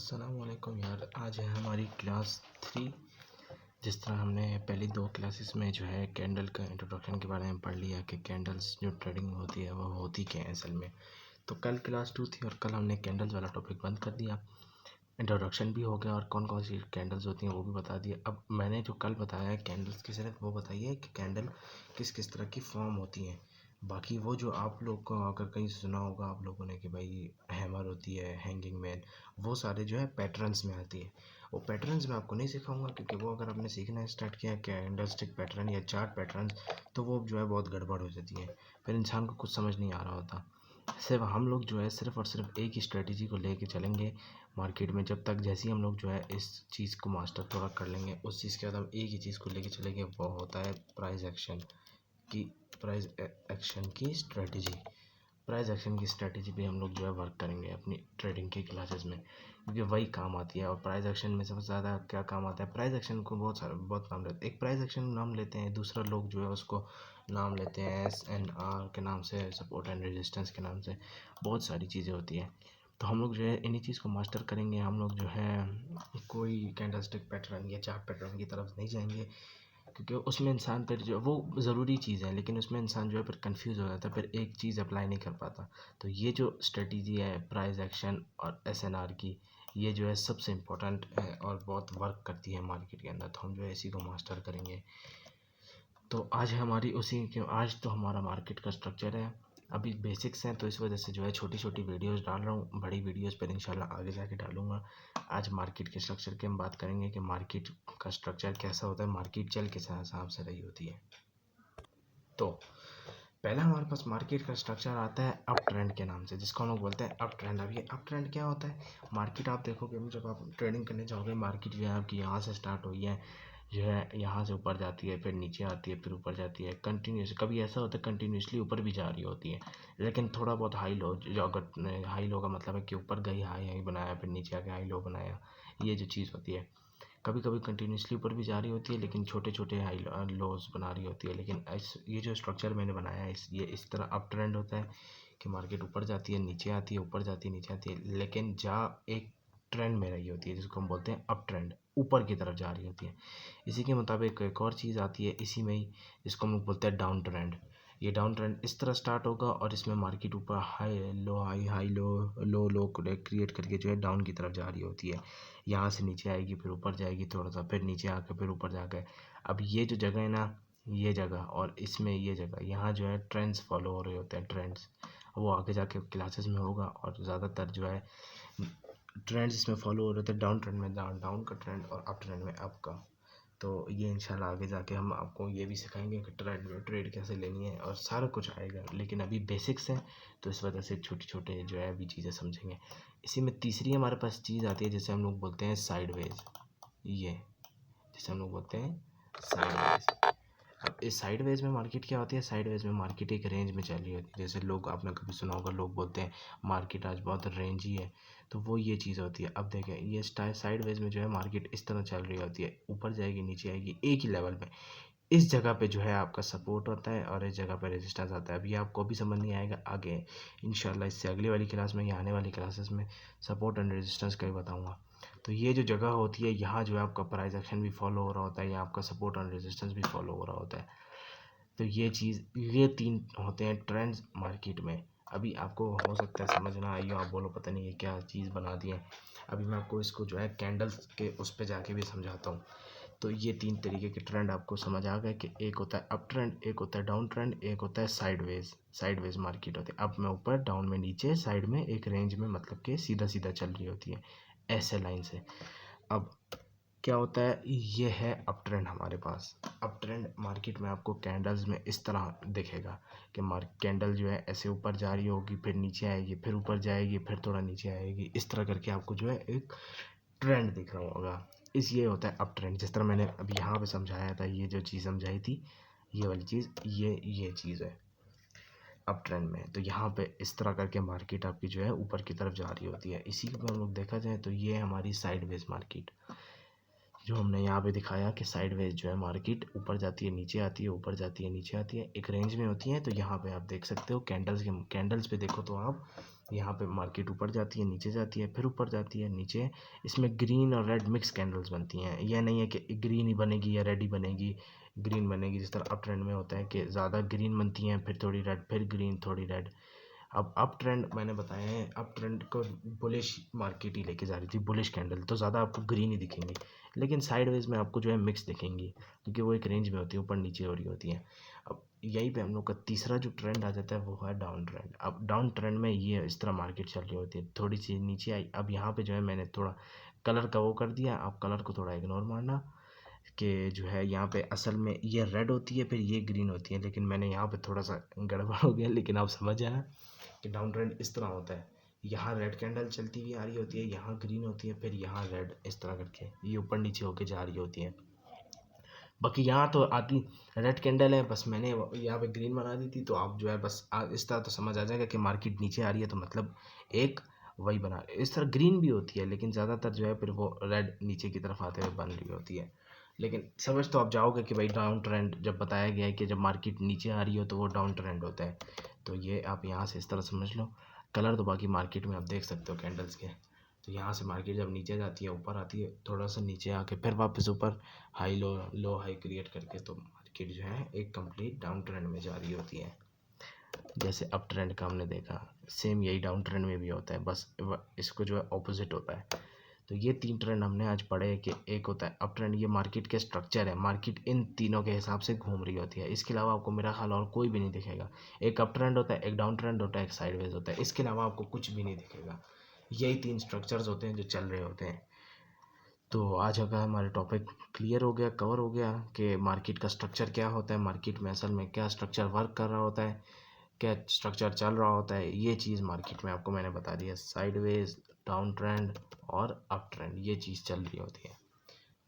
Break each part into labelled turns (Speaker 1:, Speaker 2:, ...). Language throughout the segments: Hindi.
Speaker 1: अस्सलामुअलैकुम यार। आज है हमारी क्लास 3। जिस तरह हमने पहली 2 क्लासेस में जो है कैंडल का इंट्रोडक्शन के बारे में पढ़ लिया कि कैंडल्स जो ट्रेडिंग होती है वो होती क्या है असल में। तो कल क्लास 2 थी और कल हमने कैंडल्स वाला टॉपिक बंद कर दिया। इंट्रोडक्शन भी हो गया और कौन कौन सी कैंडल्स होती हैं वो भी बता दिया। अब मैंने जो कल बताया है कैंडल्स की सिर्फ वो बताइए है कि कैंडल किस किस तरह की फॉर्म होती हैं। बाकी वो जो आप लोग को अगर कहीं सुना होगा आप लोगों ने कि भाई हैमर होती है, हैंगिंग मैन, वो सारे जो है पैटर्न्स में आती है। वो पैटर्न्स मैं आपको नहीं सिखाऊंगा क्योंकि वो अगर आपने सीखना स्टार्ट किया कैंडल स्टिक पैटर्न या चार्ट पैटर्न तो वो जो है बहुत गड़बड़ हो जाती है, फिर इंसान को कुछ समझ नहीं आ रहा होता। सिर्फ हम लोग जो है सिर्फ और सिर्फ एक ही स्ट्रेटजी को लेके चलेंगे मार्केट में। जब तक जैसे ही हम लोग जो है इस चीज़ को मास्टर थोड़ा कर लेंगे उस चीज़ के बाद हम एक ही चीज़ को लेके चलेंगे, वो होता है प्राइस एक्शन की। प्राइस एक्शन की स्ट्रेटजी। प्राइस एक्शन की स्ट्रेटजी पे हम लोग जो है वर्क करेंगे अपनी ट्रेडिंग की क्लासेस में, क्योंकि वही काम आती है। और प्राइस एक्शन में सबसे ज़्यादा क्या काम आता है, प्राइस एक्शन को बहुत नाम लेते हैं। एक प्राइस एक्शन नाम लेते हैं, दूसरा लोग जो है उसको नाम लेते हैं SNR के नाम से, सपोर्ट एंड रेजिस्टेंस के नाम से, बहुत सारी चीज़ें होती हैं। तो हम लोग जो है इन्हीं चीज़ को मास्टर करेंगे। हम लोग जो है कोई कैंडलस्टिक पैटर्न या चार्ट पैटर्न की तरफ नहीं जाएंगे क्योंकि उसमें इंसान फिर जो वो ज़रूरी चीज़ है लेकिन उसमें इंसान जो है फिर कंफ्यूज हो जाता है, फिर एक चीज़ अप्लाई नहीं कर पाता। तो ये जो स्ट्रेटजी है प्राइस एक्शन और SNR की, ये जो है सबसे इम्पोर्टेंट है और बहुत वर्क करती है मार्केट के अंदर। तो हम जो है इसी को मास्टर करेंगे। तो आज हमारी उसी के आज तो हमारा मार्केट का स्ट्रक्चर है, अभी बेसिक्स हैं तो इस वजह से जो है छोटी छोटी वीडियोस डाल रहा हूँ, बड़ी वीडियोस पर इंशाल्लाह आगे जाके डालूंगा। आज मार्केट के स्ट्रक्चर की हम बात करेंगे कि मार्केट का स्ट्रक्चर कैसा होता है, मार्केट चल किस हिसाब से रही होती है। तो पहला हमारे पास मार्केट का स्ट्रक्चर आता है अप ट्रेंड के नाम से, जिसको हम लोग बोलते हैं अप ट्रेंड। अब ये अप ट्रेंड क्या होता है, मार्केट आप देखोगे जब आप ट्रेडिंग करने जाओगे, मार्केट जो है आपकी यहाँ से स्टार्ट हुई है, जो है यहाँ से ऊपर जाती है, फिर नीचे आती है, फिर ऊपर जाती है कंटिन्यूस। कभी ऐसा होता है कंटिन्यूसली ऊपर भी जा रही होती है, लेकिन थोड़ा बहुत हाई लो, जो अगर हाई लो का मतलब है कि ऊपर गई हाई हाई बनाया, फिर नीचे आके हाई लो बनाया, ये जो चीज़ होती है। कभी कभी कंटिन्यूसली ऊपर भी जा रही होती है लेकिन छोटे छोटे हाई लोज बना रही होती है। लेकिन ये जो स्ट्रक्चर मैंने बनाया है ये इस तरह अप ट्रेंड होता है कि मार्केट ऊपर जाती है, नीचे आती है, ऊपर जाती है, नीचे आती है, लेकिन जा एक ट्रेंड में रही होती है जिसको हम बोलते हैं अप ट्रेंड, ऊपर की तरफ जा रही होती है। इसी के मुताबिक एक और चीज़ आती है इसी में ही, जिसको हम लोग बोलते हैं डाउन ट्रेंड। ये डाउन ट्रेंड इस तरह स्टार्ट होगा और इसमें मार्केट ऊपर high low high high low low low create करके जो है डाउन की तरफ जा रही होती है। यहाँ से नीचे आएगी, फिर ऊपर जाएगी थोड़ा सा, फिर नीचे आकर फिर ऊपर जाकर। अब ये जो जगह है ना, ये जगह और इसमें ये जगह, यहाँ जो है ट्रेंड्स फॉलो हो रहे होते हैं। ट्रेंड्स वो आगे जाके क्लासेस में होगा और ज़्यादातर जो है ट्रेंड्स इसमें फॉलो हो रहे थे। डाउन ट्रेंड में डाउन का ट्रेंड और अप ट्रेंड में अप का। तो ये इंशाल्लाह आगे जाके हम आपको ये भी सिखाएंगे कि ट्रेड कैसे लेनी है और सारा कुछ आएगा, लेकिन अभी बेसिक्स है तो इस वजह से छोटे छोटे जो है अभी चीज़ें समझेंगे। इसी में तीसरी हमारे पास चीज़ आती है जिसे हम लोग बोलते हैं साइडवेज। ये जिसे हम लोग बोलते हैं साइडवेज। अब इस साइडवेज में मार्केट क्या होती है, साइडवेज में मार्केट एक रेंज में चल रही होती है। जैसे लोग आपने कभी सुना होगा, लोग बोलते हैं मार्केट आज बहुत रेंज ही है, तो वो ये चीज़ होती है। अब देखें ये साइडवेज में जो है मार्केट इस तरह चल रही होती है, ऊपर जाएगी नीचे आएगी एक ही लेवल पे। इस जगह पे जो है आपका सपोर्ट होता है और इस जगह पे रेजिस्टेंस आता है। अभी आपको भी समझ नहीं आएगा, आगे इंशाल्लाह इससे अगली वाली क्लास में या आने वाली क्लासेस में सपोर्ट एंड रेजिस्टेंस का ही बताऊँगा। तो ये जो जगह होती है यहाँ जो है आपका प्राइस एक्शन भी फॉलो हो रहा होता है, यहाँ आपका सपोर्ट एंड रेजिस्टेंस भी फॉलो हो रहा होता है। तो ये चीज़, ये 3 होते हैं ट्रेंड्स मार्केट में। अभी आपको हो सकता है समझ ना आई हो, आप बोलो पता नहीं ये क्या चीज़ बना दी है। अभी मैं आपको इसको जो है कैंडल्स के उस पे जाके भी समझाता हूँ। तो ये 3 तरीके के ट्रेंड आपको समझ आ गए कि एक होता है अप ट्रेंड, एक होता है डाउन ट्रेंड, एक होता है साइडवेज। साइडवेज मार्केट होती है, अप में ऊपर, डाउन में नीचे, साइड में एक रेंज में, मतलब कि सीधा सीधा चल रही होती है ऐसे लाइन से। अब क्या होता है, ये है अप ट्रेंड हमारे पास। अप ट्रेंड मार्केट में आपको कैंडल्स में इस तरह दिखेगा कि कैंडल जो है ऐसे ऊपर जा रही होगी, फिर नीचे आएगी, फिर ऊपर जाएगी, फिर थोड़ा नीचे आएगी, इस तरह करके आपको जो है एक ट्रेंड दिख रहा होगा। ये होता है अप ट्रेंड। जिस तरह मैंने अभी यहाँ पे समझाया था, ये जो चीज़ समझाई थी, ये वाली चीज़, ये चीज़ है अप ट्रेंड में। तो यहाँ पे इस तरह करके मार्केट आपकी जो है ऊपर की तरफ जा रही होती है। इसी को हम लोग देखा जाए तो ये हमारी साइडवेज मार्केट। जो हमने यहाँ पे दिखाया कि साइडवेज जो है मार्केट ऊपर जाती है नीचे आती है, ऊपर जाती है नीचे आती है, एक रेंज में होती है। तो यहाँ पे आप देख सकते हो कैंडल्स पे देखो तो आप यहाँ पे मार्केट ऊपर जाती है, नीचे जाती है, फिर ऊपर जाती है, नीचे। इसमें ग्रीन और रेड मिक्स कैंडल्स बनती हैं। यह नहीं है कि ग्रीन ही बनेगी या रेड ही बनेगी। ग्रीन बनेगी जिस तरह अप ट्रेंड में होता है कि ज़्यादा ग्रीन बनती हैं, फिर थोड़ी रेड, फिर ग्रीन, थोड़ी रेड। अब अप ट्रेंड मैंने बताया है, अप ट्रेंड को बुलिश मार्केट ही लेके जा रही थी, बुलिश कैंडल, तो ज़्यादा आपको ग्रीन ही दिखेंगी। लेकिन साइडवेज में आपको जो है मिक्स दिखेंगी, क्योंकि वो एक रेंज में होती है, ऊपर नीचे हो रही होती है। अब यहीं पे हम लोग का तीसरा जो ट्रेंड आ जाता है वो है डाउन ट्रेंड। अब डाउन ट्रेंड में ये इस तरह मार्केट चल रही होती है, थोड़ी सी नीचे आई। अब यहाँ पे जो है मैंने थोड़ा कलर का वो कर दिया, आप कलर को थोड़ा इग्नोर मारना कि जो है यहाँ पे असल में ये रेड होती है, फिर ये ग्रीन होती है। लेकिन मैंने यहाँ पे थोड़ा सा गड़बड़ हो गया, लेकिन आप समझ जाना कि डाउन ट्रेंड इस तरह होता है। यहाँ रेड कैंडल चलती हुई आ रही होती है, यहाँ ग्रीन होती है, फिर यहाँ रेड, इस तरह करके ये ऊपर नीचे होके जा रही होती है। बाकी यहाँ तो आती रेड कैंडल है, बस मैंने यहाँ पे ग्रीन बना दी थी। तो आप जो है बस इस तरह तो समझ आ जाएगा कि मार्केट नीचे आ रही है, तो मतलब एक वही बना। इस तरह ग्रीन भी होती है, लेकिन ज़्यादातर जो है फिर वो रेड नीचे की तरफ आते हुए बन रही होती है। लेकिन समझ तो आप जाओगे कि भाई डाउन ट्रेंड जब बताया गया है कि जब मार्केट नीचे आ रही हो तो वो डाउन ट्रेंड होता है। तो ये आप यहाँ से इस तरह समझ लो। कलर तो बाकी मार्केट में आप देख सकते हो कैंडल्स के। तो यहाँ से मार्केट जब नीचे जाती है, ऊपर आती है, थोड़ा सा नीचे आके फिर वापस ऊपर, हाई लो, लो हाई क्रिएट करके, तो मार्केट जो है एक कंप्लीट डाउन ट्रेंड में जा रही होती है। जैसे अप ट्रेंड का हमने देखा, सेम यही डाउन ट्रेंड में भी होता है, बस इसको जो है ऑपोजिट होता है। तो ये तीन ट्रेंड हमने आज पढ़े कि एक होता है अप ट्रेंड, ये मार्केट के स्ट्रक्चर है, मार्केट इन तीनों के हिसाब से घूम रही होती है। इसके अलावा आपको मेरा ख्याल और कोई भी नहीं दिखेगा। एक अप ट्रेंड होता है, एक डाउन ट्रेंड होता है, एक साइडवेज होता है, इसके अलावा आपको कुछ भी नहीं दिखेगा। यही तीन स्ट्रक्चर्स होते हैं जो चल रहे होते हैं। तो आज अगर हमारे टॉपिक क्लियर हो गया, कवर हो गया कि मार्केट का स्ट्रक्चर क्या होता है, मार्केट में असल में क्या स्ट्रक्चर वर्क कर रहा होता है, क्या स्ट्रक्चर चल रहा होता है, ये चीज़ मार्केट में आपको मैंने बता दिया। साइडवेज, डाउन ट्रेंड और अप ट्रेंड, ये चीज़ चल रही होती है।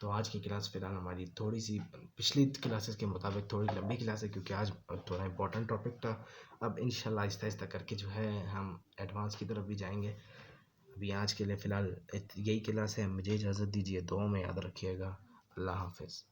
Speaker 1: तो आज की क्लास फिलहाल हमारी थोड़ी सी पिछली क्लासेस के मुताबिक थोड़ी लंबी क्लास है, क्योंकि आज थोड़ा इंपॉर्टेंट टॉपिक था। अब इंशाल्लाह आहिस्ता आहिस्ता करके जो है हम एडवांस की तरफ भी जाएंगे। अभी आज के लिए फ़िलहाल यही क्लास है। मुझे इजाज़त दीजिए, दुआ में याद रखिएगा। अल्लाह हाफ़िज़।